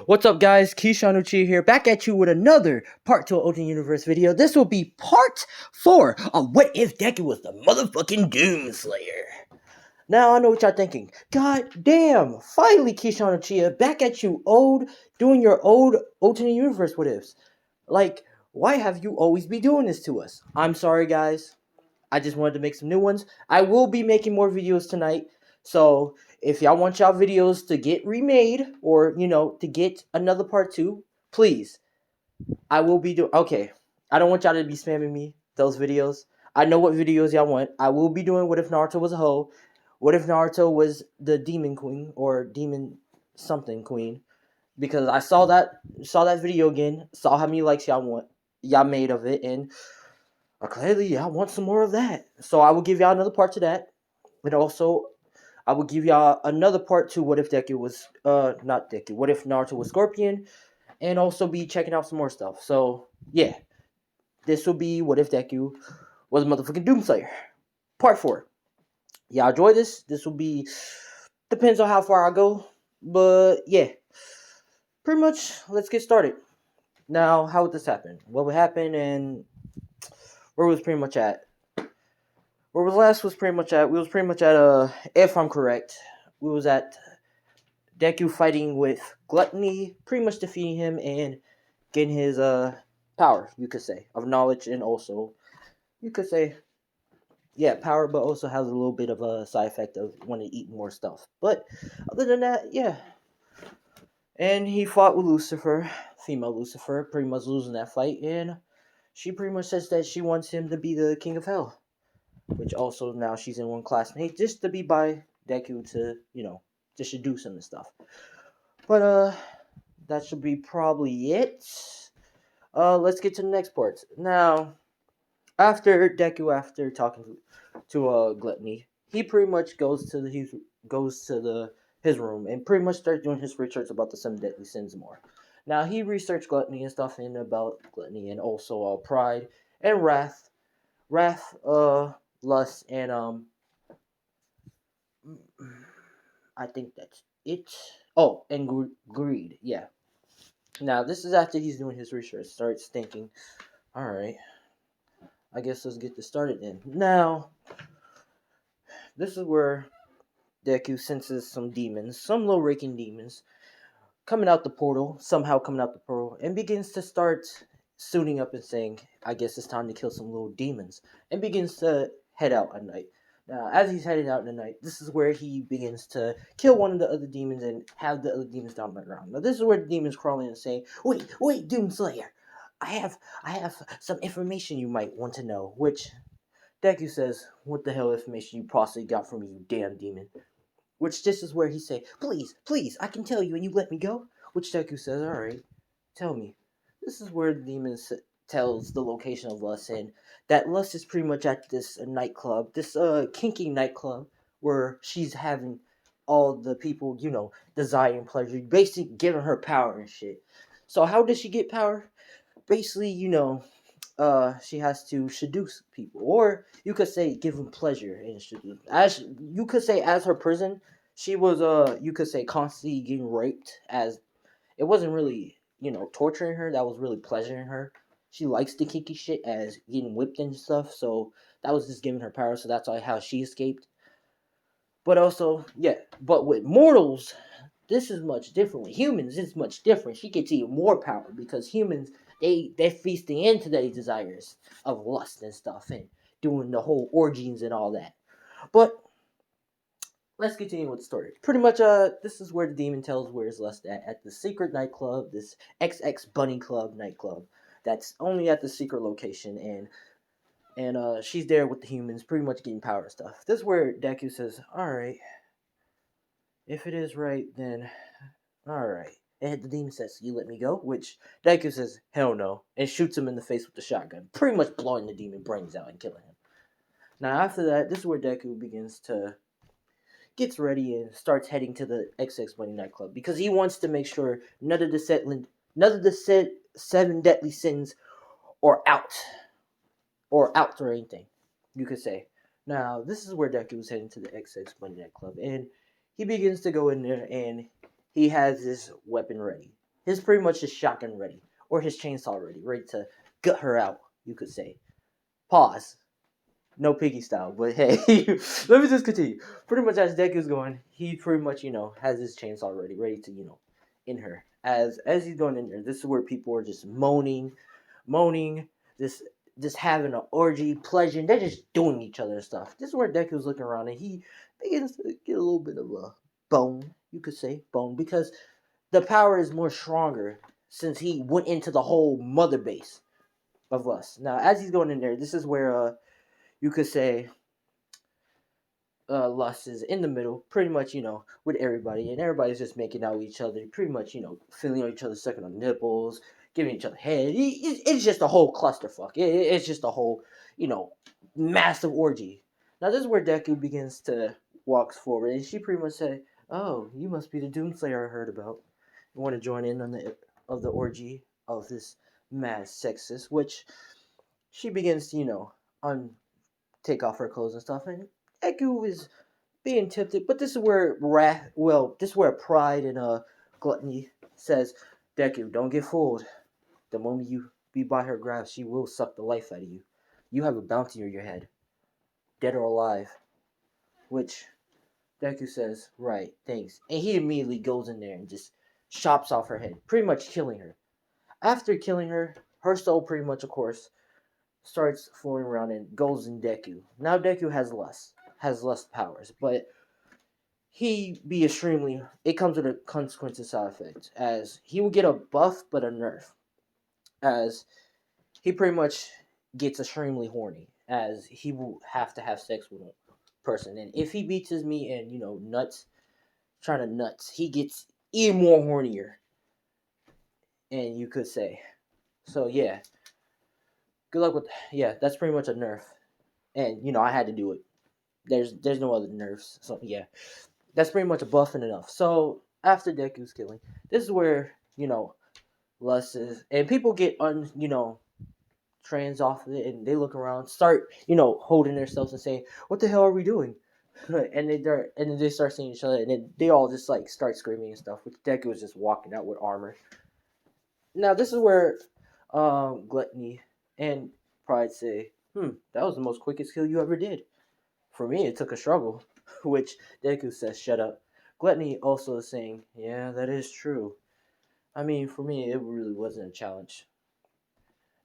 What's up, guys? Keyshawn Uchi here, back at you with another part to an Ultimate Universe video. This will be part 4 of What If Deku was the motherfucking Doomslayer. Now, I know what y'all thinking. God damn, finally, Keyshawn Uchiha, back at you, doing your old Ultimate Universe what ifs. Like, why have you always been doing this to us? I'm sorry, guys. I just wanted to make some new ones. I will be making more videos tonight. So if y'all want y'all videos to get remade or, to get another part 2, please. I will be doing... Okay. I don't want y'all to be spamming me those videos. I know what videos y'all want. I will be doing What If Naruto Was a Hoe. What If Naruto was the Demon Queen or Demon something Queen. Because I saw that video again. Saw how many likes y'all made of it. And clearly, I want some more of that. So I will give y'all another part to that. And also, I will give y'all another part to What If Deku was, not Deku, What If Naruto was Scorpion. And also be checking out some more stuff. So, yeah. This will be What If Deku was motherfucking Doomslayer. Part 4. Y'all enjoy this? This will be, depends on how far I go. But, yeah. Pretty much, let's get started. Now, how would this happen? What would happen and where was pretty much at? Where was last was pretty much at? We was pretty much at, if I'm correct, we was at Deku fighting with Gluttony, pretty much defeating him and getting his, power, you could say, of knowledge, and also, you could say, yeah, power, but also has a little bit of a side effect of wanting to eat more stuff. But, other than that, yeah. And he fought with Lucifer, female Lucifer, pretty much losing that fight, and she pretty much says that she wants him to be the king of hell. Which also now she's in one classmate just to be by Deku to, just to do some stuff. But that should be probably it. Let's get to the next part. Now, after talking to Gluttony, he pretty much goes to his room and pretty much starts doing his research about the 7 deadly sins more. Now he researched Gluttony and stuff and about Gluttony and also pride and wrath, lust, and I think that's it. Oh, and greed. Yeah. Now this is after he's doing his research. Starts thinking, all right, I guess let's get this started then. Now, this is where Deku senses some demons, some low-ranking demons, somehow coming out the portal, and begins to start suiting up and saying, I guess it's time to kill some little demons, and begins to head out at night. Now, as he's heading out in the night, this is where he begins to kill one of the other demons and have the other demons down on the ground. Now, this is where the demons crawl in and say, wait, Doomslayer, I have some information you might want to know, which Deku says, what the hell information you possibly got from me, you damn demon? Which this is where he say, please, I can tell you and you let me go? Which Deku says, alright, tell me. This is where the demon tells the location of Lust, and that Lust is pretty much at this nightclub, this kinky nightclub, where she's having all the people, desiring pleasure, basically giving her power and shit. So how does she get power? Basically, she has to seduce people, or you could say give them pleasure and seduce. As you could say, as her prison, she was you could say constantly getting raped. As it wasn't really torturing her, that was really pleasuring her. She likes the kinky shit as getting whipped and stuff, so that was just giving her power. So that's how she escaped. But also, yeah, but with mortals, this is much different. With humans, it's much different. She gets even more power because humans, they're feasting into their desires of lust and stuff and doing the whole orgies and all that. But let's continue with the story. Pretty much, this is where the demon tells where his lust at the secret nightclub, this XX Bunny Club nightclub that's only at the secret location, and she's there with the humans, pretty much getting power and stuff. This is where Deku says, alright, if it is right, then alright. And the demon says, you let me go? Which Deku says, hell no, and shoots him in the face with the shotgun, pretty much blowing the demon brains out and killing him. Now after that, this is where Deku gets ready and starts heading to the XX Bunny nightclub because he wants to make sure none of the 7 deadly sins are out or anything, you could say. Now this is where Deku is heading to the XX Bunny nightclub, and he begins to go in there and he has this weapon ready. his pretty much his shotgun ready, or his chainsaw ready to gut her out, you could say. Pause. No piggy style, but hey, let me just continue. Pretty much as Deku's going, he pretty much, has his chainsaw ready to, in her. As he's going in there, this is where people are just moaning, this just having an orgy, pleasure, they're just doing each other stuff. This is where Deku's looking around and he begins to get a little bit of a bone, you could say, because the power is more stronger since he went into the whole mother base of us. Now, as he's going in there, this is where you could say Lust is in the middle, pretty much, with everybody, and everybody's just making out with each other, pretty much, feeling on each other, sucking on nipples, giving each other head. It's just a whole clusterfuck. It's just a whole, massive orgy. Now, this is where Deku begins to walk forward, and she pretty much said, "Oh, you must be the Doomslayer I heard about. You want to join in on the orgy of this mad sexist?" Which she begins to, take off her clothes and stuff, and Deku is being tempted, but this is where this is where pride and gluttony says, Deku, don't get fooled. The moment you be by her grasp, she will suck the life out of you. You have a bounty on your head, dead or alive. Which Deku says, right, thanks. And he immediately goes in there and just chops off her head, pretty much killing her. After killing her, her soul pretty much, of course, starts floating around and goes in Deku. Now Deku has less powers, but it comes with a consequence and side effect, as he will get a buff but a nerf, as he pretty much gets extremely horny, as he will have to have sex with a person, and if he beats his meat and trying to nuts, he gets even more hornier, and you could say, so yeah, good luck with, yeah, that's pretty much a nerf, and I had to do it. There's no other nerfs, so yeah. That's pretty much a buff and enough. So after Deku's killing, this is where Lust is, and people get trans off of it, and they look around, start holding themselves and saying, "What the hell are we doing?" and then they start seeing each other, and then they all just like start screaming and stuff. Which Deku is just walking out with armor. Now this is where Gluttony and Pride say, that was the most quickest kill you ever did. For me, it took a struggle." Which Deku says, "Shut up." Gluttony also is saying, "Yeah, that is true. I mean, for me, it really wasn't a challenge."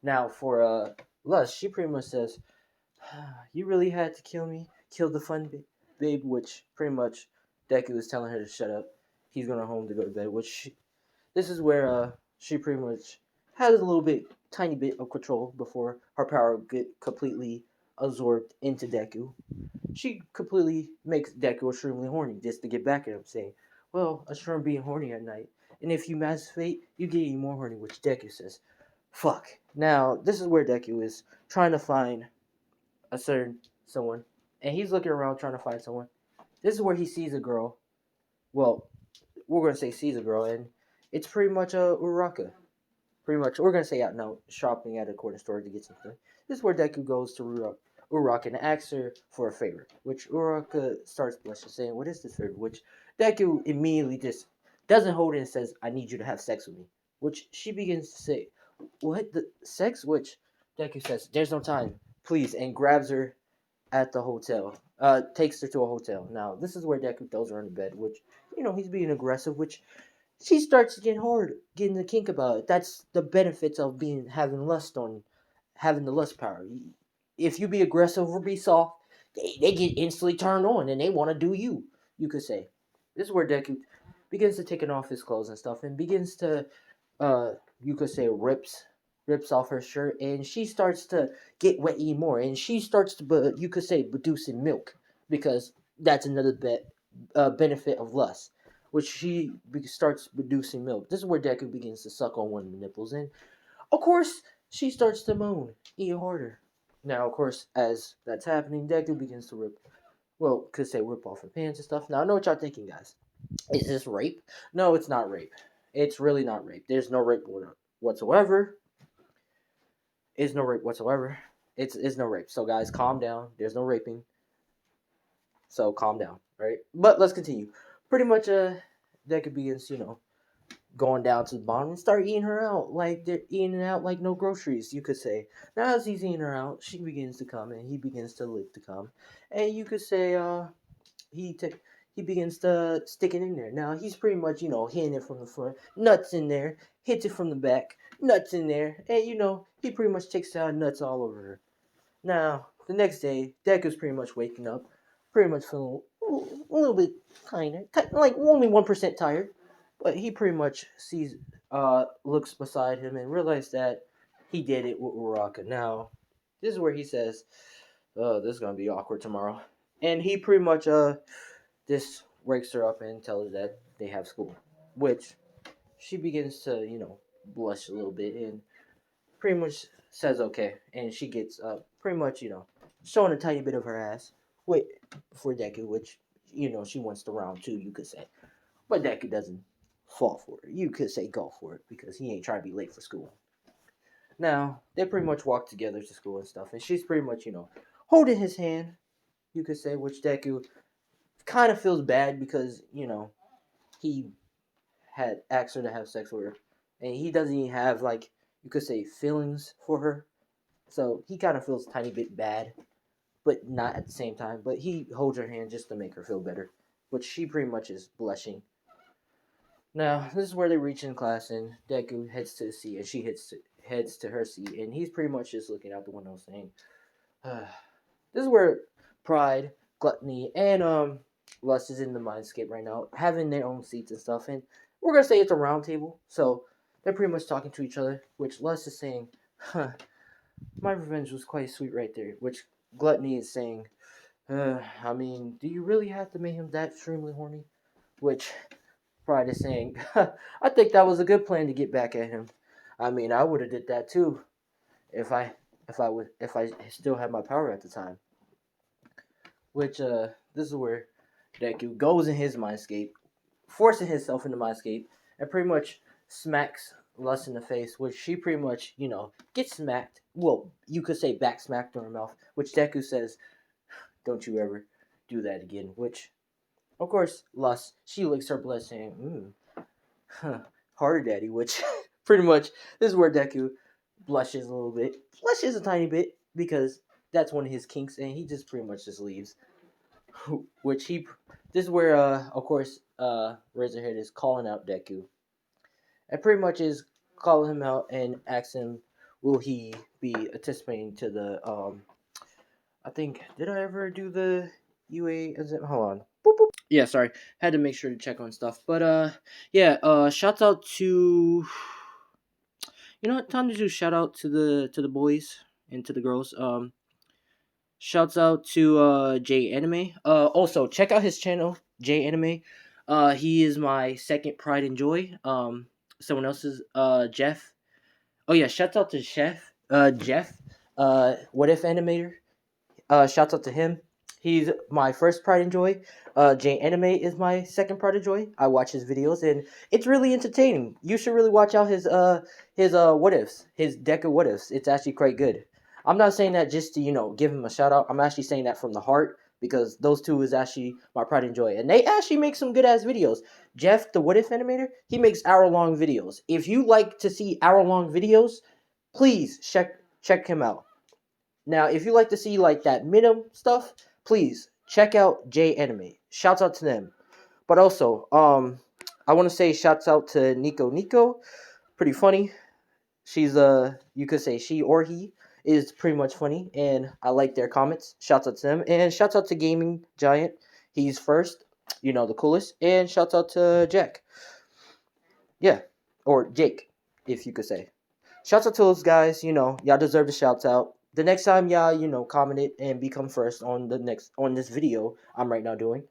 Now, for Lust, she pretty much says, "You really had to kill the fun babe," which pretty much Deku is telling her to shut up. He's going home to go to bed, this is where she pretty much has a tiny bit of control before her power get completely absorbed into Deku. She completely makes Deku extremely horny just to get back at him, saying, "Well, a from being horny at night, and if you masturbate, you get even more horny," which Deku says, "Fuck." Now, this is where Deku is trying to find someone, and he's looking around trying to find someone. This is where he sees a girl. Well, we're going to say sees a girl, and it's pretty much a Uraka. Pretty much, we're going to say out now, shopping at a corner store to get something. This is where Deku goes to Uraka and asks her for a favor, which Uraka starts blushing, saying, "What is this favor?" Which Deku immediately just doesn't hold it and says, "I need you to have sex with me." Which she begins to say, "What? The sex?" Which Deku says, "There's no time, please," and grabs her at the hotel. Takes her to a hotel. Now, this is where Deku throws her in the bed, which, he's being aggressive, which she starts getting the kink about it. That's the benefits of having the lust power. If you be aggressive or be soft, they get instantly turned on and they want to do you. You could say. This is where Deku begins to taking off his clothes and stuff, and begins to, you could say, rips off her shirt, and she starts to get wet even more, and she starts to, you could say, producing milk, because that's another benefit of lust, which she starts producing milk. This is where Deku begins to suck on one of the nipples, and of course she starts to moan even harder. Now, of course, as that's happening, Deku begins to rip off her pants and stuff. Now, I know what y'all thinking, guys. Is this rape? No, it's not rape. It's really not rape. There's no rape whatsoever. It's no rape whatsoever. It's no rape. So, guys, calm down. There's no raping. So, calm down, right? But let's continue. Pretty much, Deku begins, going down to the bottom and start eating her out like they're eating it out like no groceries, you could say. Now as he's eating her out, she begins to come and he begins to lick to come, and you could say he took he begins to stick it in there. Now he's pretty much hitting it from the front, nuts in there, hits it from the back, nuts in there, and he pretty much takes out nuts all over her. Now the next day, Deku's pretty much waking up, pretty much feeling a little bit kind of like only 1% tired, but he pretty much looks beside him and realizes that he did it with Uraka. Now this is where he says, this is gonna be awkward tomorrow," and he pretty much this wakes her up and tells her that they have school, which she begins to, blush a little bit and pretty much says okay. And she gets pretty much, showing a tiny bit of her ass wait, for Deku, which, she wants to round two, you could say. But Deku doesn't fall for it. You could say go for it because he ain't trying to be late for school. Now, they pretty much walk together to school and stuff, and she's pretty much, holding his hand, you could say, which Deku kind of feels bad because he had asked her to have sex with her, and he doesn't even have like you could say feelings for her, so he kind of feels a tiny bit bad, but not at the same time. But he holds her hand just to make her feel better, but she pretty much is blushing. Now this is where they reach in class, and Deku heads to the seat, and she heads to her seat, and he's pretty much just looking out the window saying, "This is where pride, gluttony, and lust is in the mindscape right now, having their own seats and stuff." And we're gonna say it's a round table, so they're pretty much talking to each other. Which lust is saying, "Huh, my revenge was quite sweet right there." Which gluttony is saying, "I mean, do you really have to make him that extremely horny?" Which pride is saying, "I think that was a good plan to get back at him. I mean, I would have did that too if I still had my power at the time." Which this is where Deku goes in his mindscape, forcing himself into mindscape, and pretty much smacks Lust in the face, which she pretty much, gets smacked. Well, you could say back smacked in her mouth, which Deku says, "Don't you ever do that again." Which, of course, Lust, she licks her blood saying, harder daddy, which pretty much, this is where Deku blushes a little bit. Blushes a tiny bit, because that's one of his kinks, and he just pretty much just leaves. Which this is where of course Razorhead is calling out Deku, and pretty much is calling him out and asking him, will he be anticipating to the I think, did I ever do the UA? Hold on. Boop, boop. Yeah, sorry, had to make sure to check on stuff. But yeah, shouts out to, time to do shout out to the boys and to the girls. Shouts out to J Anime. Also check out his channel, J Anime. He is my second pride and joy. Someone else's Jeff. Oh yeah, shouts out to Jeff. What if animator? Shouts out to him. He's my first pride and joy. J Anime is my second pride and joy. I watch his videos and it's really entertaining. You should really watch out his what ifs, his deck of what ifs. It's actually quite good. I'm not saying that just to give him a shout out. I'm actually saying that from the heart because those two is actually my pride and joy, and they actually make some good ass videos. Jeff, the what if animator, he makes hour long videos. If you like to see hour long videos, please check him out. Now, if you like to see like that minimum stuff, please check out J Anime. Shouts out to them. But also, I want to say shouts out to Nico. Nico, pretty funny. She's you could say she or he is pretty much funny, and I like their comments. Shouts out to them, and shouts out to Gaming Giant. He's first, the coolest, and shouts out to Jack. Yeah, or Jake, if you could say. Shouts out to those guys. Y'all deserve the shouts out. The next time y'all, comment it and become first on this video I'm right now doing,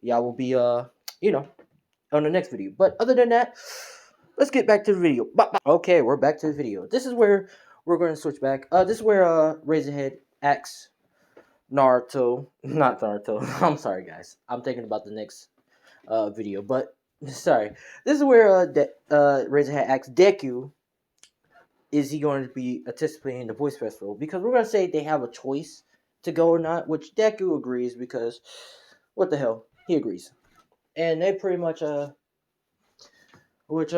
y'all will be on the next video. But other than that, let's get back to the video. Okay, we're back to the video. This is where we're going to switch back. This is where Razorhead asks Naruto, not Naruto. I'm sorry, guys. I'm thinking about the next video, but sorry. This is where Razorhead asks Deku, is he going to be participating in the voice festival? Because we're going to say they have a choice to go or not, which Deku agrees because, what the hell, he agrees. And they pretty much, which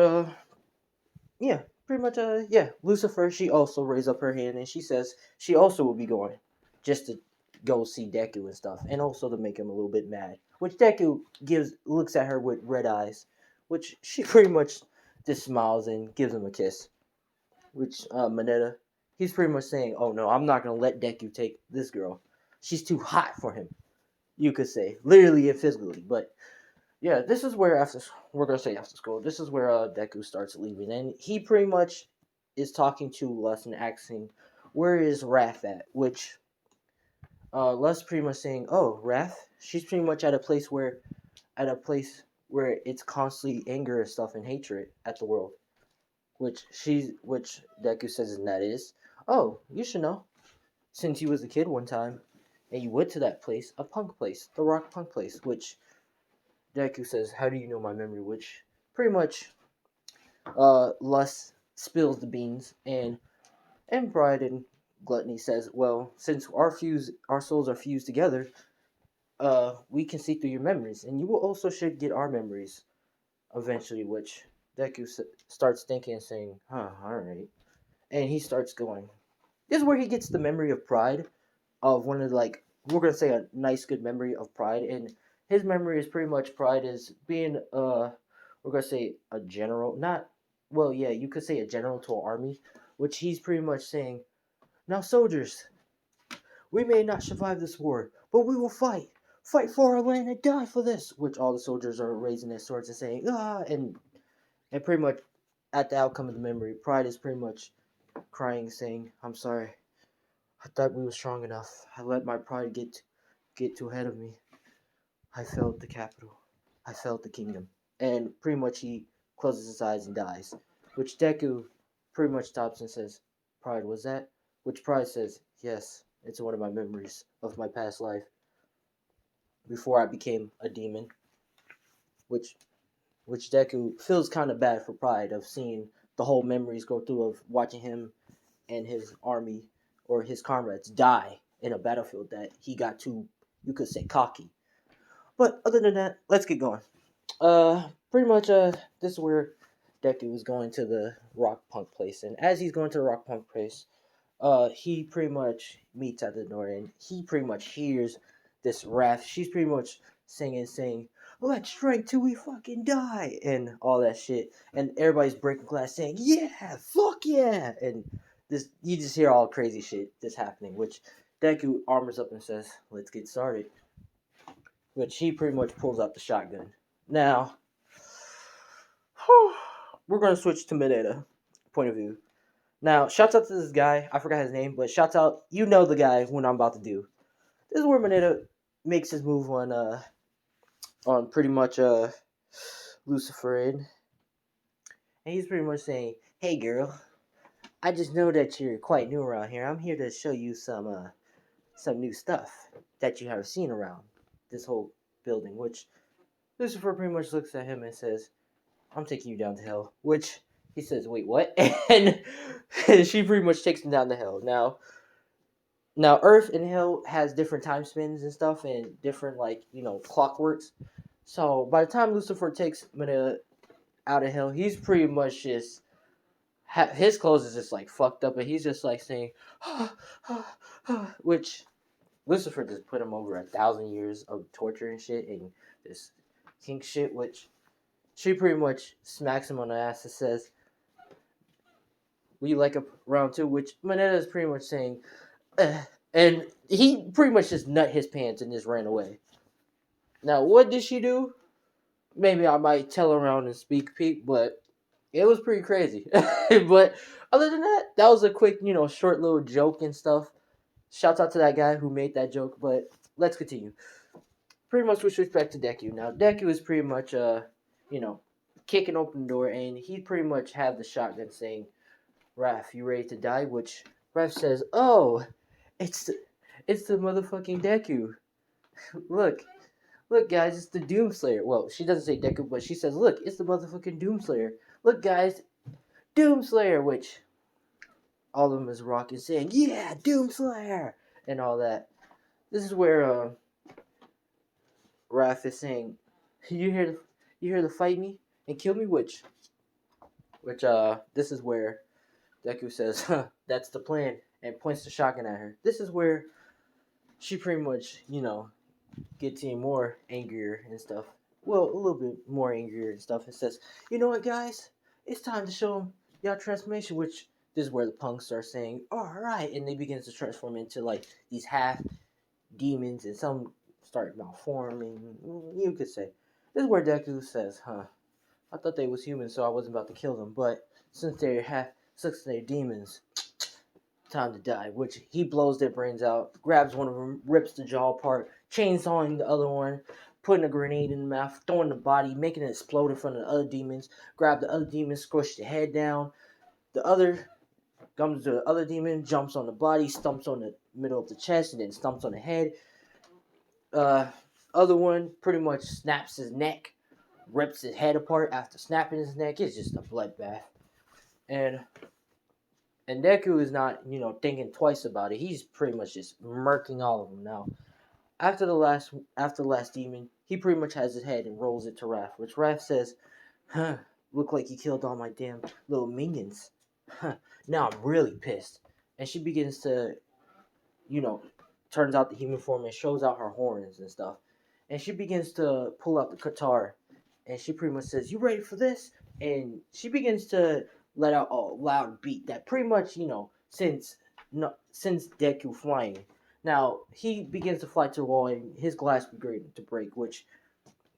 yeah, pretty much yeah, Lucifer, she also raised up her hand and she says she also will be going just to go see Deku and stuff, and also to make him a little bit mad. Which Deku looks at her with red eyes, which she pretty much just smiles and gives him a kiss. Which Mineta, he's pretty much saying, "Oh no, I'm not gonna let Deku take this girl. She's too hot for him." You could say, literally and physically. But yeah, this is where we're gonna say after school. This is where Deku starts leaving, and he pretty much is talking to Lust and asking, "Where is Raph at?" Which Lust pretty much saying, "Oh, Raph, she's pretty much at a place where it's constantly anger and stuff and hatred at the world." Which Deku says and that is, "Oh, you should know, since you was a kid one time, and you went to that place, a punk place, the rock punk place." Which Deku says, "How do you know my memory?" Which pretty much Lust spills the beans, and Pride and Gluttony says, "Well, since our souls are fused together, we can see through your memories, and you will also should get our memories eventually." Which Deku starts thinking and saying, "Huh, all right," and he starts going. This is where he gets the memory of Pride, of one of like, we're gonna say a nice good memory of Pride, and his memory is pretty much Pride is being we're gonna say a general, not, well, yeah, you could say a general to an army, which he's pretty much saying, "Now soldiers, we may not survive this war, but we will fight for our land and die for this." Which all the soldiers are raising their swords and saying, "Ah," and pretty much at the outcome of the memory, Pride is pretty much crying, saying, "I'm sorry. I thought we were strong enough. I let my pride get too ahead of me. I failed the capital. I failed the kingdom." And pretty much he closes his eyes and dies. Which Deku pretty much stops and says, "Pride, was that?" Which Pride says, "Yes, it's one of my memories of my past life before I became a demon." Which which Deku feels kind of bad for Pride of seeing the whole memories go through of watching him and his army or his comrades die in a battlefield that he got too, you could say, cocky. But other than that, let's get going. Pretty much, this is where Deku is going to the rock punk place, and as he's going to the rock punk place, he pretty much meets at the door, and he pretty much hears this Raph. She's pretty much saying, "Let's drink till we fucking die," and all that shit. And everybody's breaking glass saying, "Yeah, fuck yeah!" And this, you just hear all crazy shit that's happening. Which Deku armors up and says, "Let's get started." Which he pretty much pulls out the shotgun. Now, we're gonna switch to Mineta point of view. Now, shouts out to this guy. I forgot his name, but shouts out. You know the guy when I'm about to do. This is where Mineta makes his move on pretty much Lucifer, and he's pretty much saying, "Hey girl, I just know that you're quite new around here. I'm here to show you some new stuff that you haven't seen around this whole building." Which Lucifer pretty much looks at him and says, "I'm taking you down to hell." Which he says, "Wait, what?" And she pretty much takes him down to hell. Now, Earth and Hell has different time spins and stuff, and different clockworks. So by the time Lucifer takes Mineta out of Hell, he's pretty much just his clothes is just like fucked up, and he's just like saying, which Lucifer just put him over 1,000 years of torture and shit, and this kink shit. Which she pretty much smacks him on the ass and says, "Will you like a round two?" Which Mineta is pretty much saying, and he pretty much just nut his pants and just ran away. Now, what did she do? Maybe I might tell around and speak peep, but it was pretty crazy. But other than that, that was a quick, short little joke and stuff. Shouts out to that guy who made that joke, but let's continue. Pretty much with respect to Deku. Now, Deku is pretty much, you know, kicking open the door, and he pretty much have the shotgun saying, "Raph, you ready to die?" Which Raph says, "Oh, it's the motherfucking Deku. Look, look, guys, it's the Doomslayer." Well, she doesn't say Deku, but she says, "Look, it's the motherfucking Doomslayer. Look, guys, Doomslayer." Which all of them is rocking, saying, "Yeah, Doomslayer," and all that. This is where Raph is saying, "You here to fight me and kill me?" Which Which this is where Deku says, huh, that's the plan, and points the shotgun at her. This is where she pretty much, gets even more angrier and stuff. Well, a little bit more angrier and stuff. And says, you know what, guys? It's time to show them y'all transformation, which this is where the punks start saying, all right. And they begin to transform into, like, these half demons, and some start malforming, you could say. This is where Deku says, huh, I thought they was humans, so I wasn't about to kill them. But since they're demons, time to die. Which he blows their brains out, grabs one of them, rips the jaw apart, chainsawing the other one, putting a grenade in the mouth, throwing the body, making it explode in front of the other demons. Grab the other demon, squish the head down. The other comes to the other demon, jumps on the body, stumps on the middle of the chest, and then stumps on the head. Uh, Other one pretty much snaps his neck, rips his head apart after snapping his neck. It's just a bloodbath. And Deku is not, thinking twice about it. He's pretty much just murking all of them now. After the last demon, he pretty much has his head and rolls it to Raph, which Raph says, huh, look like you killed all my damn little minions. Huh, now I'm really pissed. And she begins to, you know, turns out the human form and shows out her horns and stuff. And she begins to pull out the guitar. And she pretty much says, you ready for this? And she begins to let out a loud beat that pretty much, since Deku flying. Now, he begins to fly to the wall and his glass begins to break, which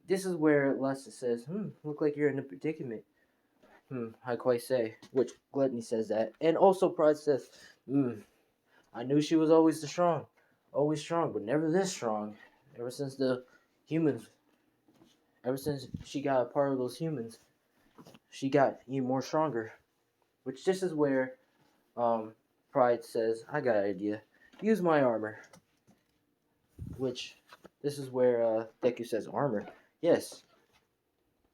this is where Lester says, look like you're in a predicament. I quite say. Which Gluttony says that. And also Pride says, I knew she was always strong, but never this strong. Ever since the humans, ever since she got a part of those humans, she got even more stronger. Which this is where Pride says, I got an idea. Use my armor. Which this is where Deku says, armor? Yes.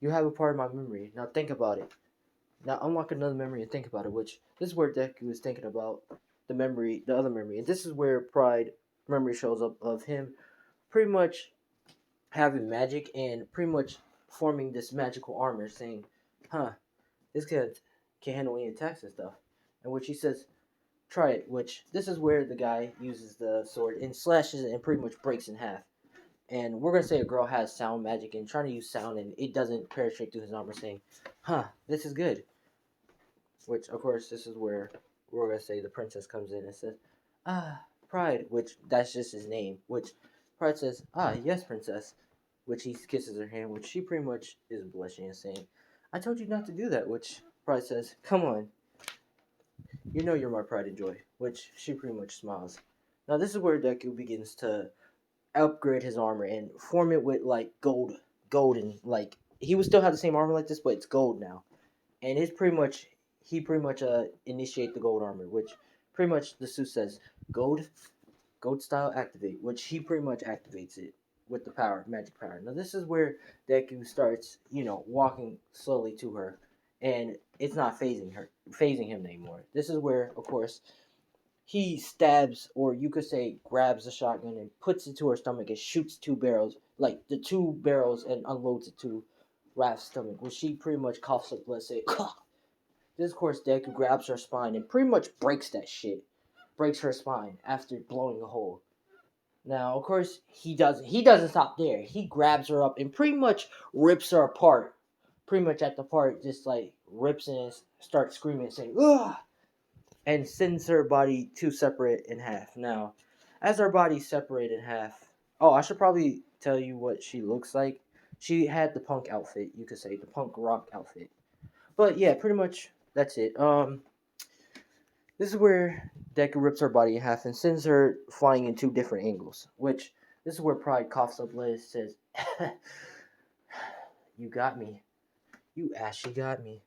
You have a part of my memory. Now think about it. Now unlock another memory and think about it. Which this is where Deku is thinking about the other memory. And this is where Pride memory shows up of him pretty much having magic and pretty much forming this magical armor, saying, this kid can handle any attacks and stuff. And which he says, try it. Which this is where the guy uses the sword and slashes it and pretty much breaks in half. And we're gonna say a girl has sound magic and trying to use sound and it doesn't penetrate through his armor, saying, this is good. Which of course this is where we're gonna say the princess comes in and says, Pride, which that's just his name, which Pride says, yes, princess, which he kisses her hand, which she pretty much is blushing and saying, I told you not to do that, which Pride says, come on, you know you're my pride and joy, which she pretty much smiles. Now this is where Deku begins to upgrade his armor and form it with like golden, like he would still have the same armor like this, but it's gold now. And he pretty much initiate the gold armor, which pretty much the suit says gold style activate, which he pretty much activates it with the power, magic power. Now this is where Deku starts, walking slowly to her, and it's not phasing him anymore. This is where, of course, he stabs, or you could say grabs the shotgun and puts it to her stomach and shoots two barrels, like the two barrels, and unloads it to Raph's stomach, which she pretty much coughs up blood, say, This, of course, Deku grabs her spine and pretty much breaks that shit. Breaks her spine after blowing a hole. Now, of course, he doesn't stop there. He grabs her up and pretty much rips her apart. Pretty much at the part, just like rips and starts screaming, saying, ugh! And sends her body to separate in half. Now, as her body separate in half, I should probably tell you what she looks like. She had the punk outfit, you could say, the punk rock outfit. But yeah, pretty much that's it. This is where Deku rips her body in half and sends her flying in two different angles. Which this is where Pride coughs up blood and says, "You got me. You actually got me.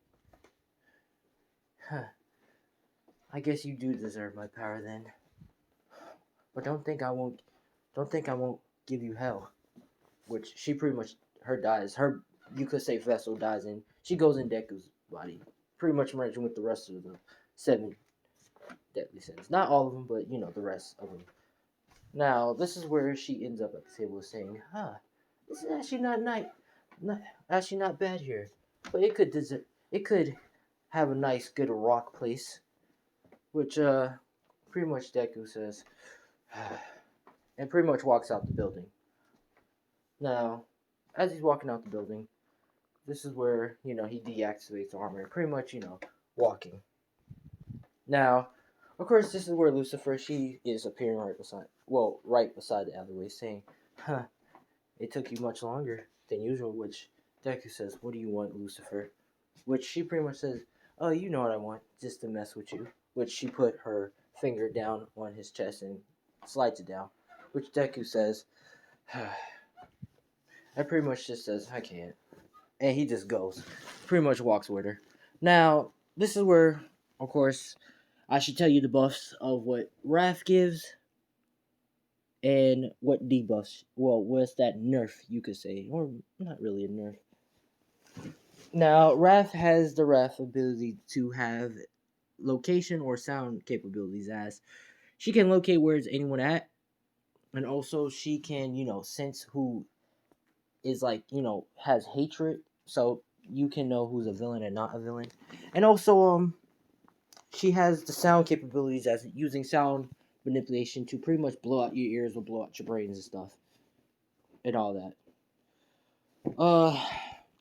I guess you do deserve my power then. But don't think I won't give you hell." Which she pretty much you could say vessel dies and she goes in Deku's body, pretty much merging with the rest of the 7 deadly sins. Not all of them, but the rest of them. Now this is where she ends up at the table saying, this is actually not actually not bad here, but it could have a nice good rock place, which pretty much Deku says, and pretty much walks out the building. Now, as he's walking out the building, this is where he deactivates the armor, pretty much walking. Now, of course, this is where Lucifer, she is appearing right beside the alleyway, saying, "Huh, it took you much longer than usual." Which Deku says, "What do you want, Lucifer?" Which she pretty much says, "Oh, you know what I want, just to mess with you." Which she put her finger down on his chest and slides it down. Which Deku says, I pretty much just says, "I can't," and he just goes, pretty much walks with her. Now, this is where, of course, I should tell you the buffs of what Wrath gives and what debuffs. Well, what's that nerf, you could say, or not really a nerf. Now, Wrath has the Wrath ability to have location or sound capabilities, as she can locate where's anyone at, and also she can, sense who is has hatred, so you can know who's a villain and not a villain. And also, she has the sound capabilities as using sound manipulation to pretty much blow out your ears or blow out your brains and stuff. And all that.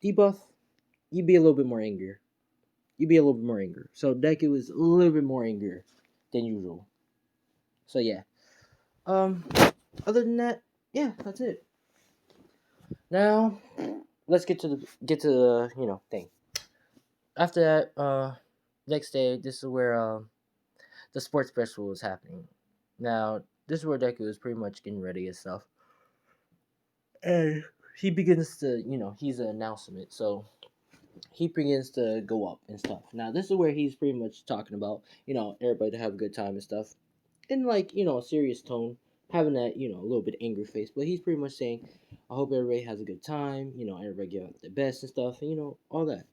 Debuff, you'd be a little bit more angry. So Deku is a little bit more angry than usual. So yeah. Other than that, yeah, that's it. Now, let's get to the thing. After that, next day, this is where the sports festival is happening. Now, this is where Deku is pretty much getting ready and stuff. And he begins to, he's an announcement, so he begins to go up and stuff. Now, this is where he's pretty much talking about, everybody to have a good time and stuff. In, a serious tone, having that, a little bit angry face. But he's pretty much saying, I hope everybody has a good time, everybody give out their best and stuff, and, all that.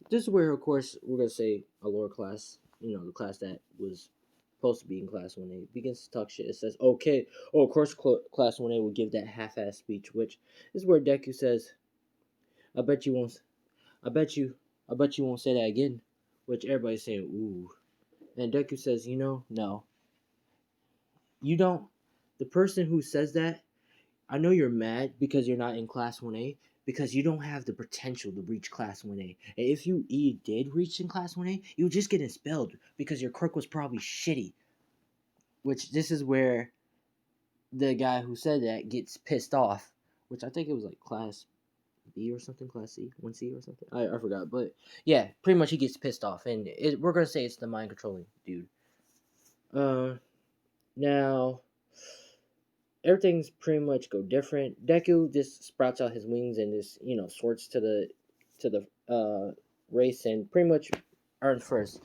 This is where, of course, we're going to say a lower class, the class that was supposed to be in class 1A, begins to talk shit. It says, okay, of course, class 1A will give that half-ass speech, which is where Deku says, I bet you won't, I bet you won't say that again, which everybody's saying, ooh. And Deku says, no, you don't. The person who says that, I know you're mad because you're not in class 1A, because you don't have the potential to reach class 1A. And if you did reach in class 1A, you would just get expelled because your quirk was probably shitty. Which this is where the guy who said that gets pissed off, which I think it was like class B or something, class C, 1C or something. I forgot, but yeah, pretty much he gets pissed off, and we're gonna say it's the mind controlling dude. Now everything's pretty much go different. Deku just sprouts out his wings and just sorts to the race and pretty much earns first.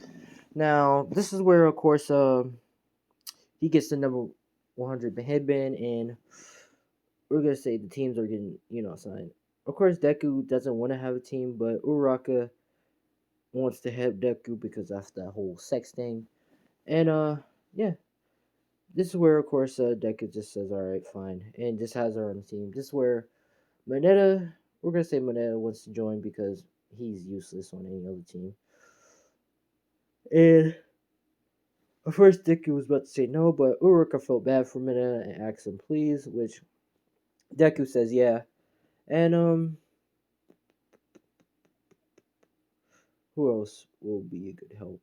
Now this is where, of course, he gets the number 100 headband, and we're gonna say the teams are getting assigned. Of course, Deku doesn't want to have a team, but Uraraka wants to help Deku because that's that whole sex thing. And yeah, this is where, of course, Deku just says, "All right, fine," and just has her own team. This is where Moneta, we're gonna say Moneta wants to join because he's useless on any other team. And at first, Deku was about to say no, but Uraraka felt bad for Moneta and asked him please, which Deku says yeah. And who else will be a good help?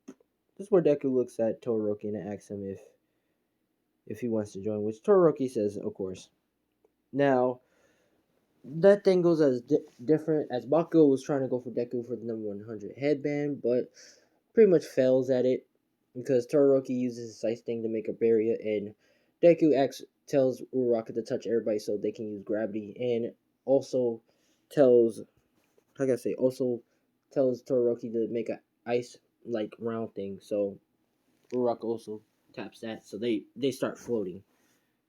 This is where Deku looks at Todoroki and asks him if he wants to join, which Todoroki says, of course. Now, that thing goes as different as Bakugo was trying to go for Deku for the number 100 headband, but pretty much fails at it because Todoroki uses his ice thing to make a barrier, and Deku tells Uraraka to touch everybody so they can use gravity, and also tells Todoroki to make a ice round thing, so Uraraka also taps that, so they start floating.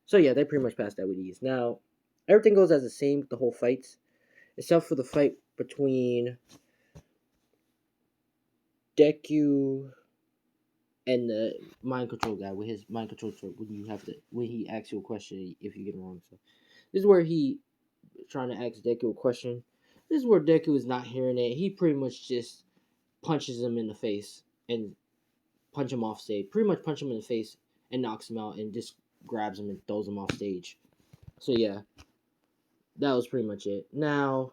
So yeah, they pretty much pass that with ease. Now, everything goes as the same with the whole fights, except for the fight between Deku and the mind control guy with his mind control sword. When he asks you a question if you get it wrong. So this is where he trying to ask Deku a question. This is where Deku is not hearing it. He pretty much just punches him in the face and punch him off stage. Pretty much punch him in the face and knocks him out and just grabs him and throws him off stage. So yeah, that was pretty much it. Now,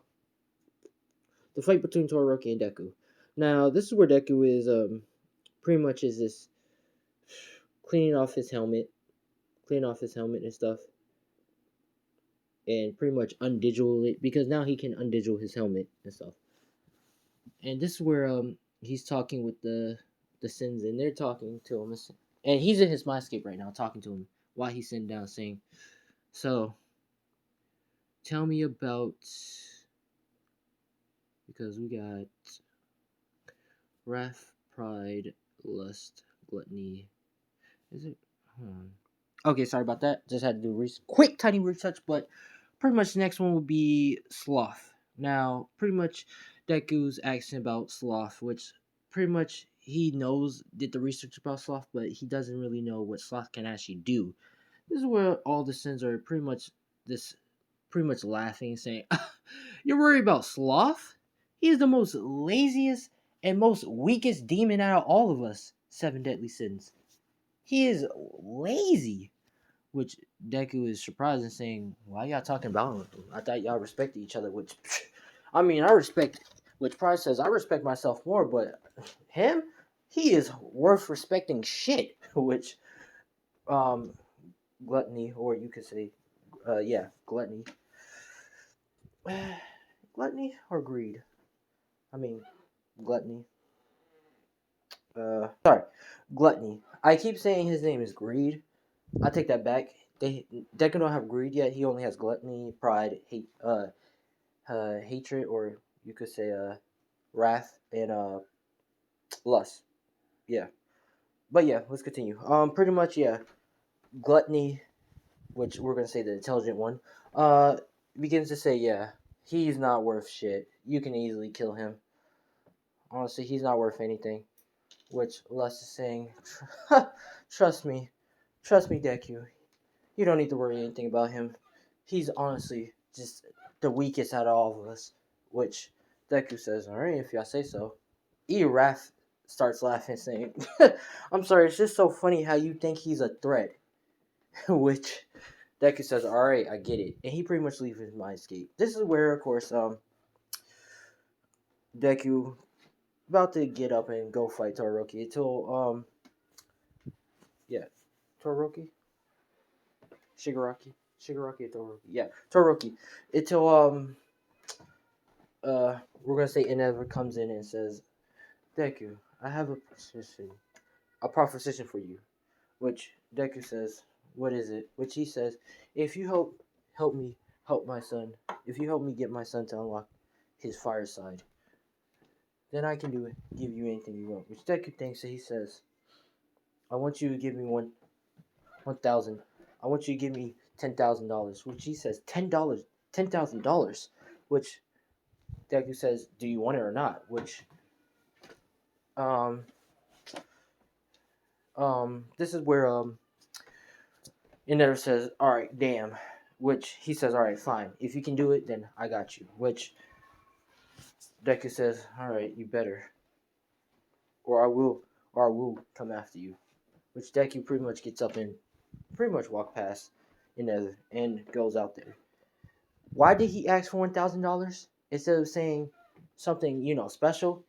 the fight between Todoroki and Deku. Now, this is where Deku is pretty much is this cleaning off his helmet and stuff, and pretty much undigital it because now he can undigital his helmet and stuff. And this is where he's talking with the Sins, and they're talking to him, and he's in his mindscape right now, talking to him while he's sitting down, saying, "So, tell me about." Because we got wrath, pride, lust, gluttony. Is it? Okay, sorry about that. Just had to do quick, tiny retouch, but pretty much the next one would be Sloth. Now, pretty much Deku's asking about Sloth, which pretty much he did the research about Sloth, but he doesn't really know what Sloth can actually do. This is where all the Sins are pretty much laughing, saying, "You're worried about Sloth? He's the most laziest and most weakest demon out of all of us 7 deadly sins. He is lazy." Which Deku is surprised and saying, "Why y'all talking about him? I thought y'all respected each other." Which, I mean, I respect. Which Pride says, "I respect myself more, but him, he is worth respecting shit." Which, gluttony, or you could say, gluttony. Gluttony or greed? I mean, gluttony. Gluttony. I keep saying his name is Greed. I take that back. Deku don't have greed yet. He only has gluttony, pride, hatred, or you could say wrath and lust. Yeah, but yeah, let's continue. Pretty much yeah, gluttony, which we're gonna say the intelligent one, begins to say yeah, he's not worth shit. You can easily kill him. Honestly, he's not worth anything. Which lust is saying, trust me, Deku. You don't need to worry anything about him. He's honestly just the weakest out of all of us. Which Deku says, "Alright, if y'all say so." Wrath starts laughing, saying, "I'm sorry, it's just so funny how you think he's a threat." Which Deku says, "Alright, I get it." And he pretty much leaves his mindscape. This is where, of course, Deku about to get up and go fight Todoroki until, Todoroki? Shigaraki or Todoroki? Yeah, Todoroki. Until, we're gonna say Inever comes in and says, "Deku, I have a proposition for you." Which Deku says, "What is it?" Which he says, "If you help me help my son, if you help me get my son to unlock his fire side, then I can give you anything you want." Which Deku thinks, so he says, "I want you to give me 1,000. I want you to give me $10,000." Which he says, $10,000. Which Deku says, "Do you want it or not?" Which this is where Inever says, "Alright, damn." Which he says, "Alright, fine. If you can do it, then I got you." Which Deku says, "Alright, you better. Or I will come after you." Which Deku pretty much gets up and pretty much walk past Inever and goes out there. Why did he ask for $1,000 instead of saying something, special?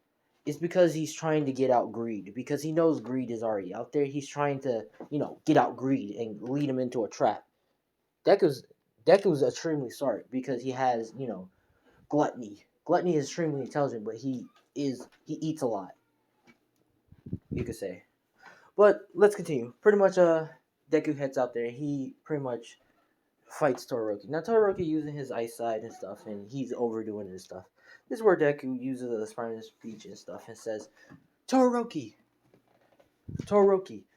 It's because he's trying to get out Greed. Because he knows Greed is already out there. He's trying to, get out Greed and lead him into a trap. Deku's extremely smart because he has, gluttony. Gluttony is extremely intelligent, but he eats a lot, you could say. But let's continue. Pretty much Deku heads out there. He pretty much fights Todoroki. Now Todoroki using his eyesight and stuff, and he's overdoing his stuff. This is where Deku uses the Spanish speech and stuff and says, Todoroki,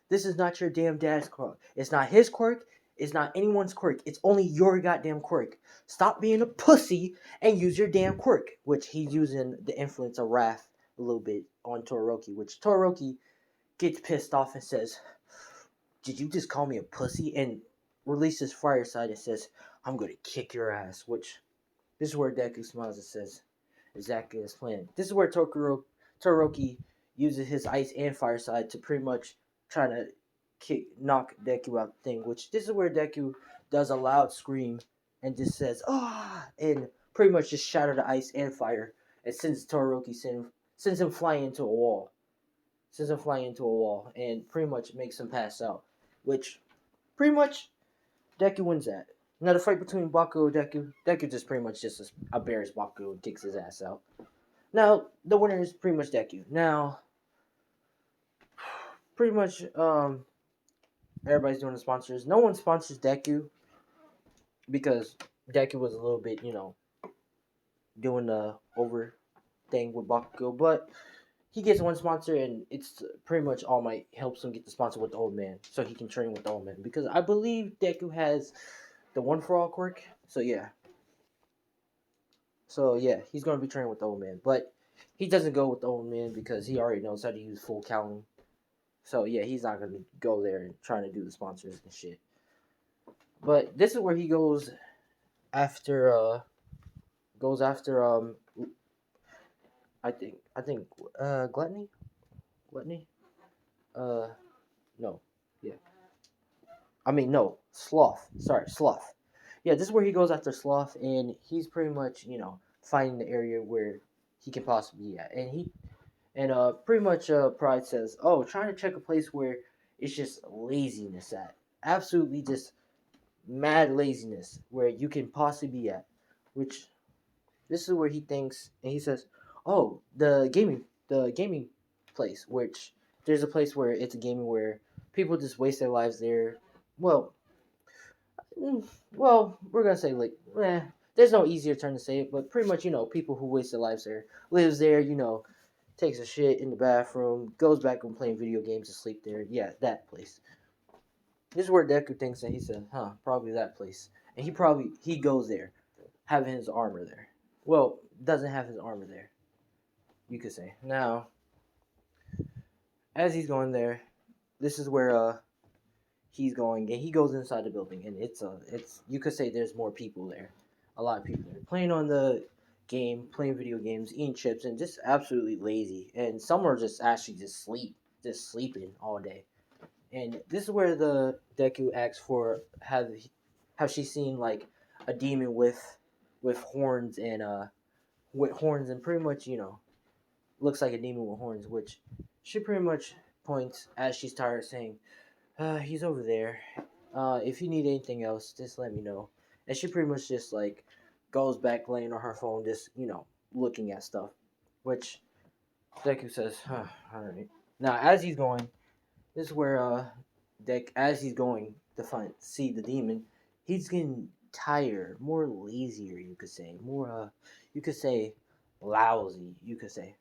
this is not your damn dad's quirk. It's not his quirk. It's not anyone's quirk. It's only your goddamn quirk. Stop being a pussy and use your damn quirk." Which he's using the influence of wrath a little bit on Todoroki. Which Todoroki gets pissed off and says, "Did you just call me a pussy?" And releases fire side and says, "I'm going to kick your ass." Which this is where Deku smiles and says, "Exactly as planned." This is where Toroki uses his ice and fire side to pretty much try to knock Deku out the thing. Which this is where Deku does a loud scream and just says "ah" and pretty much just shatter the ice and fire and sends Toroki sends him flying into a wall. Sends him flying into a wall and pretty much makes him pass out. Which pretty much Deku wins that. Now the fight between Bakugo and Deku just pretty much just embarrasses Bakugo and kicks his ass out. Now the winner is pretty much Deku. Now pretty much everybody's doing the sponsors. No one sponsors Deku because Deku was a little bit, doing the over thing with Bakugo, but he gets one sponsor, and it's pretty much All Might helps him get the sponsor with the old man, so he can train with the old man. Because I believe Deku has the One for All quirk, so yeah. So yeah, he's gonna be training with the old man, but he doesn't go with the old man because he already knows how to use full counting. So yeah, he's not gonna go there and trying to do the sponsors and shit. But this is where he goes after I think gluttony no, yeah, I mean no, sloth. Yeah, this is where he goes after Sloth, and he's pretty much finding the area where he can possibly be at, and pretty much Pride says, oh, trying to check a place where it's just laziness at, absolutely just mad laziness where you can possibly be at, which this is where he thinks, and he says, "Oh, the gaming place, which there's a place where it's a gaming where people just waste their lives there. Well, we're gonna say like, there's no easier term to say it, but pretty much, people who waste their lives there lives there, takes a shit in the bathroom, goes back and playing video games and sleep there. Yeah, that place. This is where Deku thinks, and he said, huh, probably that place, and he goes there, having his armor there. Well, doesn't have his armor there, you could say. Now, as he's going there, this is where he's going, and he goes inside the building, and it's you could say there's more people there, a lot of people there, playing on the game, playing video games, eating chips, and just absolutely lazy. And some are just actually just sleeping all day. And this is where the Deku asks for have she seen like a demon with horns and pretty much looks like a demon with horns, which she pretty much points as she's tired, saying, he's over there. If you need anything else, just let me know. And she pretty much just like goes back laying on her phone, just looking at stuff, which Deku says, all right. Now as he's going, this is where as he's going to see the demon, he's getting tired, more lazier, you could say, more you could say lousy, you could say.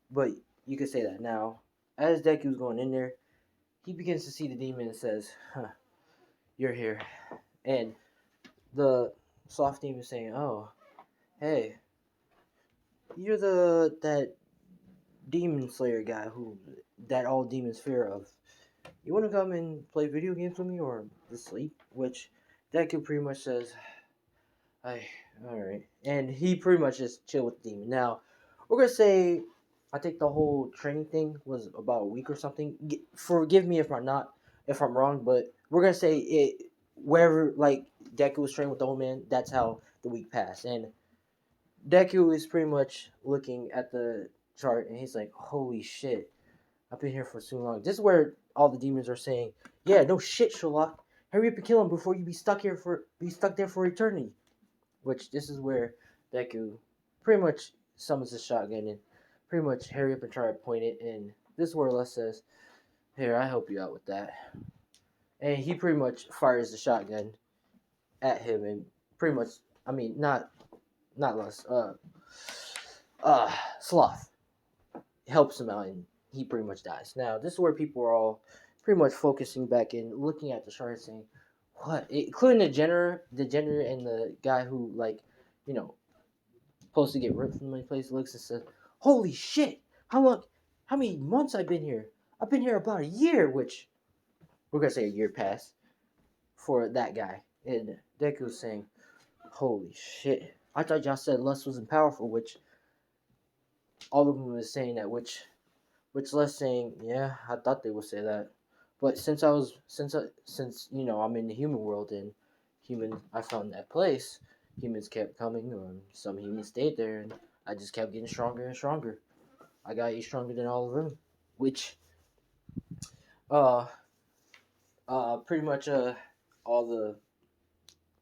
But you could say that. Now, as Deku's going in there, he begins to see the demon and says, you're here. And the soft demon is saying, oh, hey, you're that demon slayer guy that all demons fear of. You want to come and play video games with me or just sleep? Which Deku pretty much says, alright. And he pretty much just chill with the demon. Now, we're going to say, I think the whole training thing was about a week or something. Forgive me if I'm wrong, but we're going to say it, wherever, like, Deku was training with the old man, that's how the week passed. And Deku is pretty much looking at the chart, and he's like, holy shit, I've been here for so long. This is where all the demons are saying, yeah, no shit, Sherlock. Hurry up and kill him before you be stuck there for eternity. Which this is where Deku pretty much summons his shotgun and pretty much hurry up and try to point it. And this is where Les says, here, I help you out with that. And he pretty much fires the shotgun at him and pretty much, I mean, not Les, Sloth helps him out and he pretty much dies. Now, this is where people are all pretty much focusing back and looking at the chart saying, what? Including the janitor and the guy who, like, supposed to get ripped from the place, looks and says, holy shit, how many months I've been here? I've been here about a year, which we're going to say a year passed for that guy. And Deku's saying, holy shit, I thought y'all said lust wasn't powerful, which all of them is saying that, which less saying, yeah, I thought they would say that, but since I'm in the human world and I found that place, humans kept coming, or some humans stayed there, and I just kept getting stronger and stronger. I got stronger than all of them, which uh pretty much all the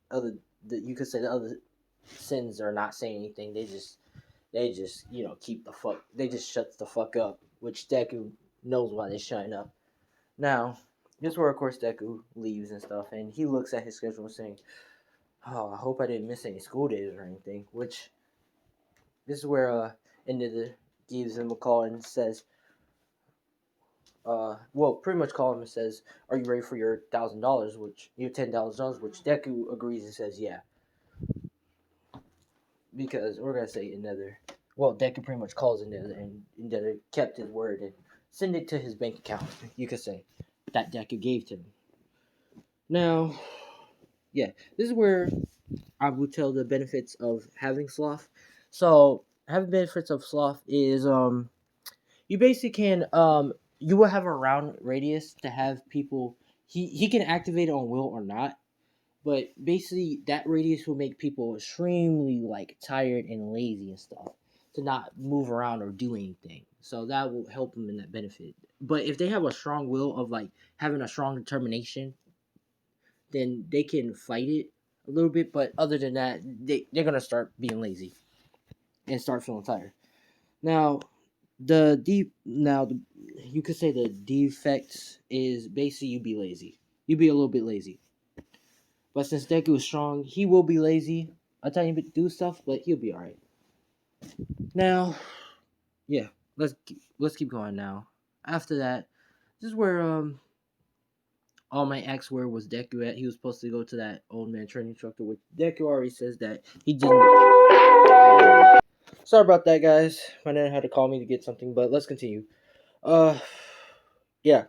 other you could say the other sins are not saying anything. They just keep the fuck. They just shut the fuck up. Which Deku knows why they shutting up. Now, this is where of course Deku leaves and stuff, and he looks at his schedule saying, "Oh, I hope I didn't miss any school days or anything." Which this is where Enida gives him a call and says, well, pretty much call him and says, "Are you ready for your $1,000?" Which your $10,000, which Deku agrees and says, "Yeah," because we're gonna say another. Well, Deku pretty much calls another, and another kept his word and sent it to his bank account. You could say that Deku gave to him. Now, yeah, this is where I would tell the benefits of having Sloth. So, having benefits of Sloth is you basically can you will have a round radius to have people. He can activate it on will or not, but basically that radius will make people extremely like tired and lazy and stuff to not move around or do anything. So that will help them in that benefit. But if they have a strong will of like having a strong determination, then they can fight it a little bit. But other than that, they're gonna start being lazy and start feeling tired. Now you could say the defects is basically you be lazy. You be a little bit lazy. But since Deku is strong, he will be lazy a tiny bit to do stuff, but he'll be alright. Now, yeah, let's keep going now. After that, this is where all my acts where was Deku at. He was supposed to go to that old man training instructor, which Deku already says that he didn't. Sorry about that, guys. My dad had to call me to get something, but let's continue. Uh, yeah,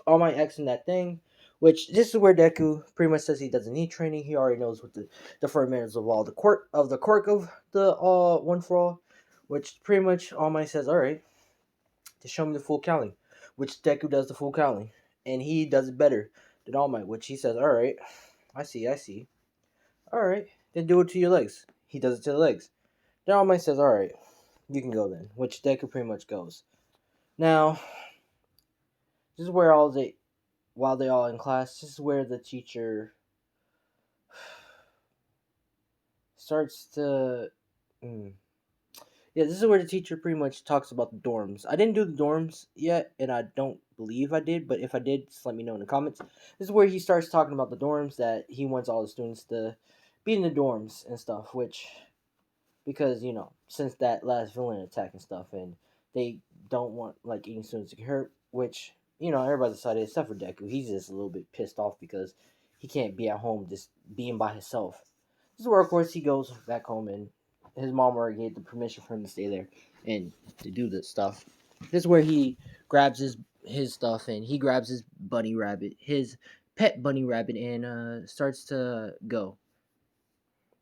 all my acts in that thing. Which this is where Deku pretty much says he doesn't need training. He already knows what the fundamentals of all the quirk of the one for all. Which pretty much All Might says, all right, to show me the full counting. Which Deku does the full counting, and he does it better than All Might. Which he says, all right, I see. All right, then do it to your legs. He does it to the legs. Then All Might says, all right, you can go then. Which Deku pretty much goes. Now, this is where while they all in class, this is where the teacher starts to. Yeah, this is where the teacher pretty much talks about the dorms. I didn't do the dorms yet, and I don't believe I did, but if I did, just let me know in the comments. This is where he starts talking about the dorms, that he wants all the students to be in the dorms and stuff, which, because, since that last villain attack and stuff, and they don't want, like, any students to get hurt, which, everybody decided, except for Deku, he's just a little bit pissed off because he can't be at home just being by himself. This is where, of course, he goes back home, and his mom already gave the permission for him to stay there and to do this stuff. This is where he grabs his stuff, and he grabs his pet bunny rabbit, and starts to go.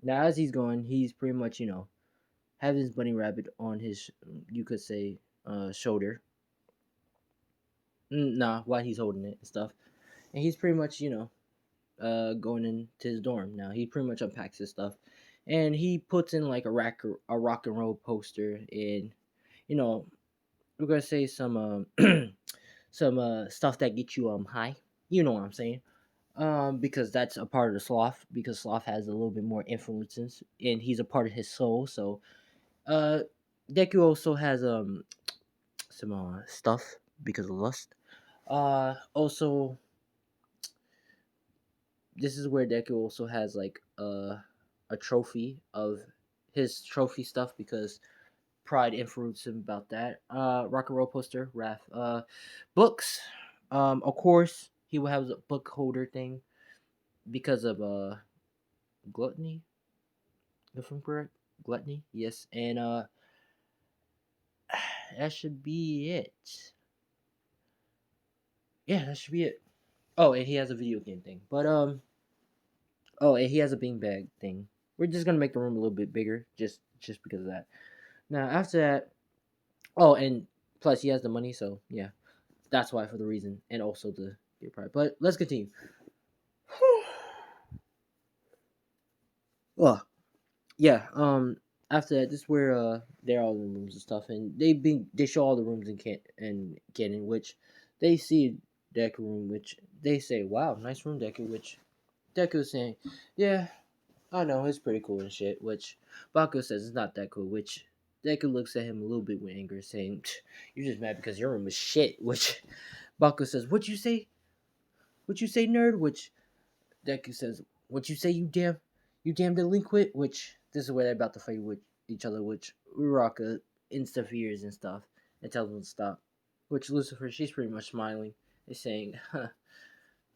Now, as he's going, he's pretty much, have his bunny rabbit on his, you could say, shoulder. Nah, while he's holding it and stuff. And he's pretty much, going into his dorm. Now, he pretty much unpacks his stuff. And he puts in, like, a rock and roll poster. And, we're going to say some, some stuff that gets you high. You know what I'm saying. Because that's a part of the Sloth. Because Sloth has a little bit more influences. And he's a part of his soul. So, uh, Deku also has some stuff because of lust. Also, this is where Deku also has like a trophy of his trophy stuff because pride influenced him about that. Rock and roll poster, Raph. Books. Of course, he will have a book holder thing because of gluttony. If I'm correct, gluttony. Yes, and that should be it. Yeah, that should be it. Oh, and he has a video game thing. But oh, and he has a beanbag thing. We're just gonna make the room a little bit bigger, just because of that. Now after that, oh, and plus he has the money, so yeah, that's why for the reason, and also the pride. But let's continue. Oh, yeah. After that, this is where they're all in the rooms and stuff, and they show all the rooms in Canon, which they see Deku room, which they say, "Wow, nice room, Deku." Which Deku is saying, "Yeah, I know, it's pretty cool and shit." Which Bakugo says it's not that cool. Which Deku looks at him a little bit with anger, saying, "You're just mad because your room is shit." Which Bakugo says, "What you say? What you say, nerd?" Which Deku says, "What you say, you damn delinquent?" Which this is where they're about to fight with each other. Which Uraka interferes and stuff and tells them to stop. Which Lucifer, she's pretty much smiling, is saying, huh,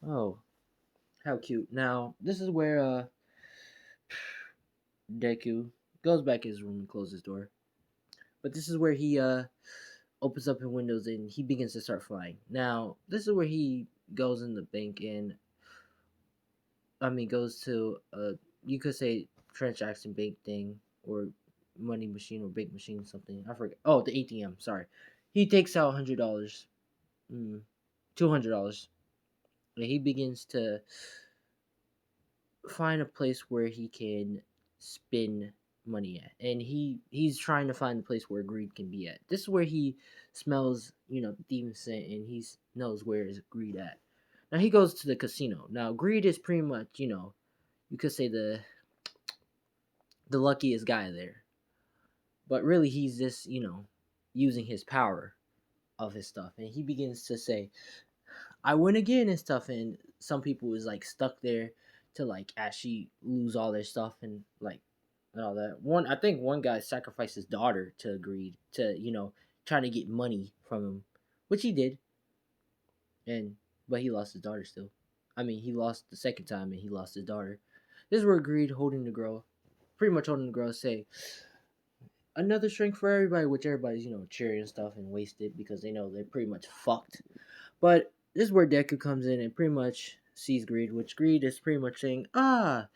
"Oh, how cute." Now this is where Deku goes back in his room and closes his door. But this is where he opens up his windows and he begins to start flying. Now this is where he goes in the bank and goes to you could say transaction bank thing or money machine or bank machine something. I forget. Oh, the ATM. Sorry. He takes out $100, $200, and he begins to find a place where he can spend money at, and he's trying to find the place where greed can be at. This is where he smells, demon scent, and he knows where is greed at. Now he goes to the casino. Now greed is pretty much, you could say the luckiest guy there. But really, he's just, using his power of his stuff. And he begins to say, I win again and stuff. And some people is like stuck there to like actually lose all their stuff and like and all that. I think one guy sacrificed his daughter to greed to, trying to get money from him, which he did. And but he lost his daughter still. He lost the second time and he lost his daughter. This is where greed holding the girl, pretty much holding the girl, say, another shrink for everybody, which everybody's, cheering and stuff and wasted because they know they're pretty much fucked. But this is where Deku comes in and pretty much sees Greed, which Greed is pretty much saying, sup,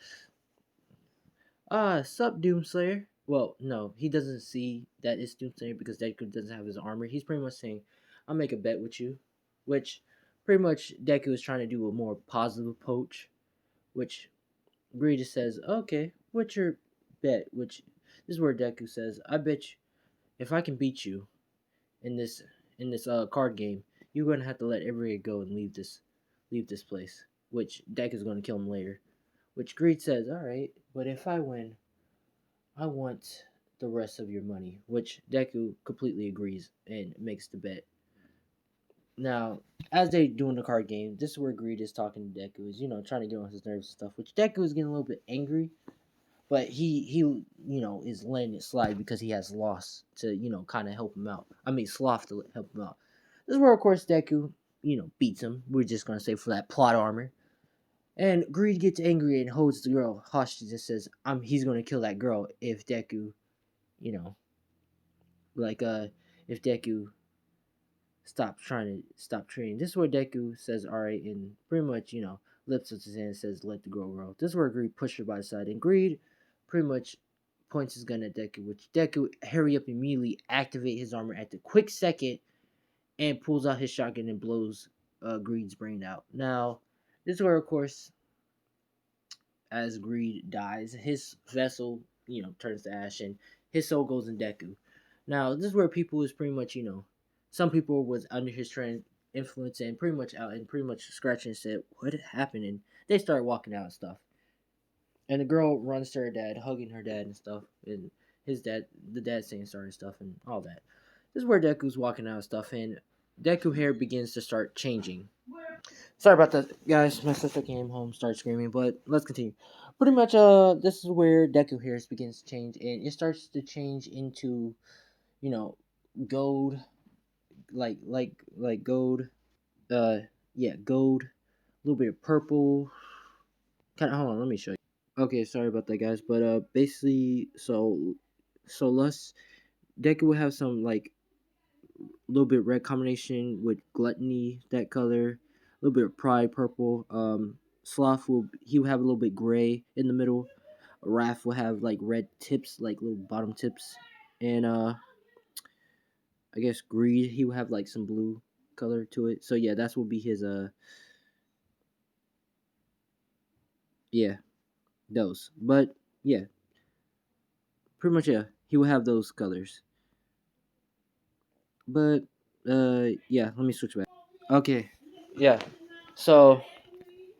Doomslayer. Well, no, he doesn't see that it's Doomslayer because Deku doesn't have his armor. He's pretty much saying, I'll make a bet with you, which pretty much Deku is trying to do a more positive approach, which Greed just says, okay, what's your bet? Which this is where Deku says, I bet you if I can beat you in this card game, you're gonna have to let everybody go and leave this place. Which Deku's gonna kill him later. Which Greed says, all right, but if I win, I want the rest of your money. Which Deku completely agrees and makes the bet. Now, as they doing the card game, this is where Greed is talking to Deku, is trying to get on his nerves and stuff. Which Deku is getting a little bit angry, but he is letting it slide because he has lost to kind of help him out. Sloth to help him out. This is where of course Deku beats him. We're just gonna say for that plot armor. And Greed gets angry and holds the girl hostage and says, he's gonna kill that girl if Deku, you know, like if Deku stop training. This is where Deku says alright and pretty much, lifts up his hand and says, let the girl go. This is where Greed pushed her by the side and Greed pretty much points his gun at Deku, which Deku hurry up immediately activate his armor at the quick second and pulls out his shotgun and blows Greed's brain out. Now, this is where of course as Greed dies, his vessel, turns to ash and his soul goes in Deku. Now, this is where people is pretty much, some people was under his influence and pretty much out and pretty much scratching and said, what happened? And they start walking out and stuff. And the girl runs to her dad, hugging her dad and stuff. And the dad saying sorry and stuff and all that. This is where Deku's walking out and stuff. And Deku hair begins to start changing. Sorry about that, guys. My sister came home, started screaming, but let's continue. Pretty much, this is where Deku hair begins to change, and it starts to change into, gold, like gold, gold, a little bit of purple. Kind of, hold on, let me show you. Okay, sorry about that, guys, but basically, so Lust, Deku will have some like little bit red combination with gluttony, that color, a little bit of pride, purple. Sloth will have a little bit gray in the middle. Wrath will have like red tips, like little bottom tips. and I guess greed. He will have like some blue color to it. So yeah, that's will be his yeah, those. But yeah, pretty much yeah, he will have those colors. But yeah, let me switch back. Okay, yeah. So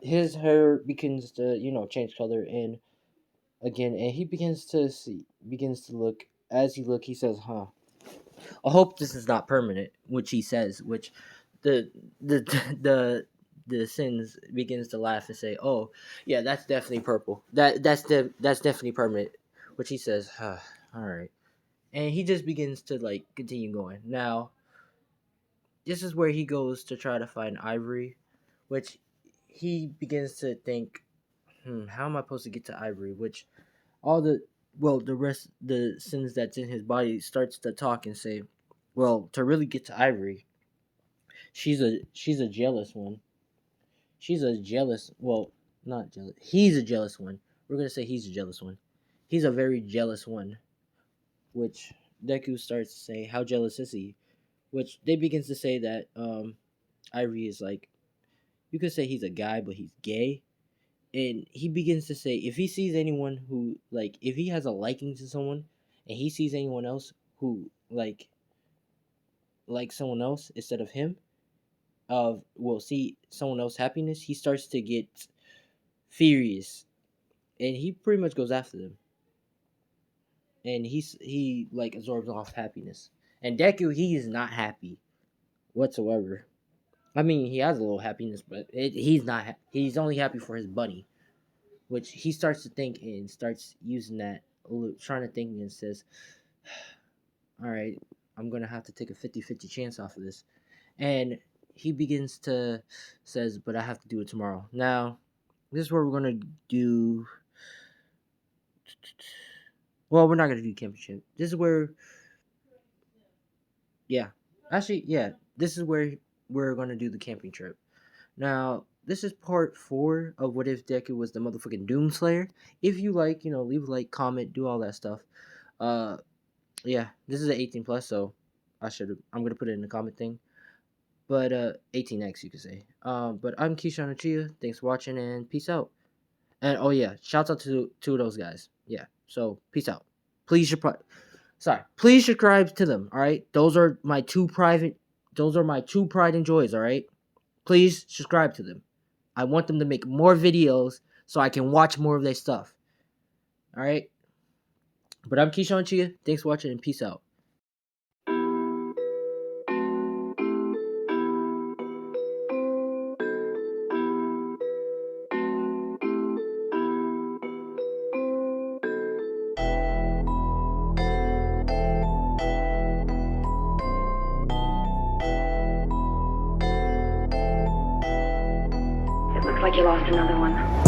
his hair begins to change color, and again, and he begins to look. As he says, "Huh, I hope this is not permanent," which he says, which the the the the sins begins to laugh and say, "Oh, yeah, that's definitely purple. That's definitely permanent," which he says, all right, and he just begins to like continue going. Now, this is where he goes to try to find Ivory, which he begins to think, how am I supposed to get to Ivory? Which all the rest the sins that's in his body starts to talk and say, well, to really get to Ivory, she's a jealous one. She's a jealous, well, not jealous. He's a jealous one. We're gonna say he's a jealous one. He's a very jealous one. Which Deku starts to say, how jealous is he? Which they begins to say that Ivory is like, you could say he's a guy, but he's gay. And he begins to say, if he sees anyone who like, if he has a liking to someone, and he sees anyone else who like someone else instead of him, will see someone else happiness, he starts to get furious, and he pretty much goes after them, and he like absorbs off happiness. And Deku, he is not happy whatsoever. I mean, he has a little happiness, but he's not. He's only happy for his buddy, which he starts to think and starts using that, trying to think, and says, "All right, I'm gonna have to take a 50-50 chance off of this." And he begins to says, "But I have to do it tomorrow." Now, this is where we're gonna do. Well, we're not gonna do championship. This is where, yeah, actually, yeah, this is where we're gonna do the camping trip. Now, this is part 4 of What If Deku Was the Motherfucking Doomslayer. If you like, leave a like, comment, do all that stuff. Uh, yeah, this is an 18 plus, so I'm gonna put it in the comment thing. But 18X, you could say. But I'm Keyshawn Achia. Thanks for watching, and peace out. And oh yeah, shouts out to two of those guys. Yeah. So peace out. Please please subscribe to them. All right. Those are my two private. Those are my two pride and joys. All right. Please subscribe to them. I want them to make more videos so I can watch more of their stuff. All right. But I'm Keyshawn Chia. Thanks for watching, and peace out. It looks like you lost another one.